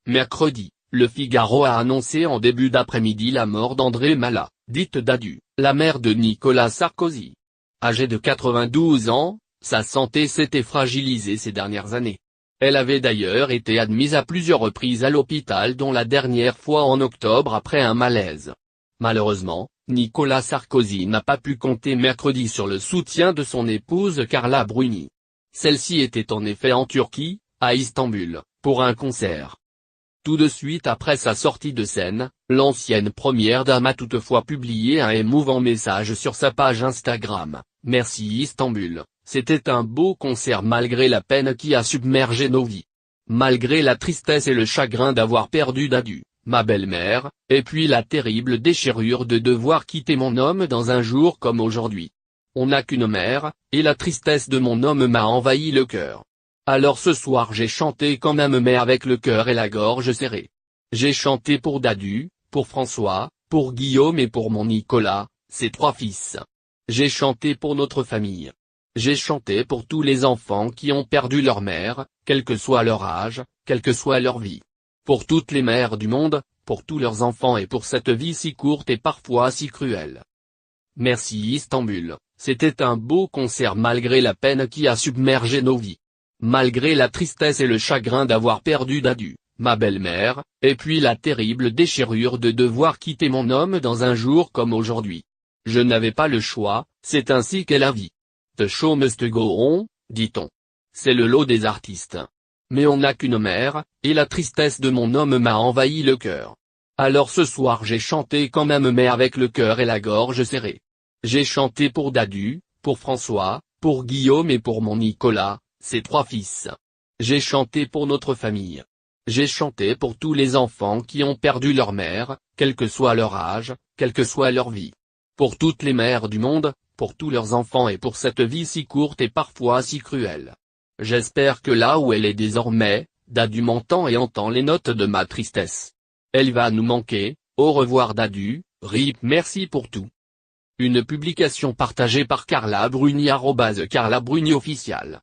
Mercredi, Le Figaro a annoncé en début d'après-midi la mort d'André Mallat, dite Dadu, la mère de Nicolas Sarkozy. Âgée de 92 ans, sa santé s'était fragilisée ces dernières années. Elle avait d'ailleurs été admise à plusieurs reprises à l'hôpital, dont la dernière fois en octobre après un malaise. Malheureusement, Nicolas Sarkozy n'a pas pu compter mercredi sur le soutien de son épouse Carla Bruni. Celle-ci était en effet en Turquie, à Istanbul, pour un concert. Tout de suite après sa sortie de scène, l'ancienne première dame a toutefois publié un émouvant message sur sa page Instagram. « Merci Istanbul, c'était un beau concert malgré la peine qui a submergé nos vies. Malgré la tristesse et le chagrin d'avoir perdu Dadu, ma belle-mère, et puis la terrible déchirure de devoir quitter mon homme dans un jour comme aujourd'hui. On n'a qu'une mère, et la tristesse de mon homme m'a envahi le cœur. Alors ce soir j'ai chanté quand même, mais avec le cœur et la gorge serrée. J'ai chanté pour Dadu, pour François, pour Guillaume et pour mon Nicolas, ses 3 fils. J'ai chanté pour notre famille. J'ai chanté pour tous les enfants qui ont perdu leur mère, quel que soit leur âge, quelle que soit leur vie. Pour toutes les mères du monde, pour tous leurs enfants et pour cette vie si courte et parfois si cruelle. Merci Istanbul, c'était un beau concert malgré la peine qui a submergé nos vies. Malgré la tristesse et le chagrin d'avoir perdu Dadu, ma belle-mère, et puis la terrible déchirure de devoir quitter mon homme dans un jour comme aujourd'hui. Je n'avais pas le choix, c'est ainsi qu'est la vie. The show must go on, dit-on. C'est le lot des artistes. Mais on n'a qu'une mère, et la tristesse de mon homme m'a envahi le cœur. Alors ce soir j'ai chanté quand même, mais avec le cœur et la gorge serrée. J'ai chanté pour Dadu, pour François, pour Guillaume et pour mon Nicolas, ses 3 fils. J'ai chanté pour notre famille. J'ai chanté pour tous les enfants qui ont perdu leur mère, quel que soit leur âge, quelle que soit leur vie. Pour toutes les mères du monde, pour tous leurs enfants et pour cette vie si courte et parfois si cruelle. J'espère que là où elle est désormais, Dadu m'entend et entend les notes de ma tristesse. Elle va nous manquer, au revoir Dadu, RIP, merci pour tout. Une publication partagée par Carla Bruni @Carla Bruni official.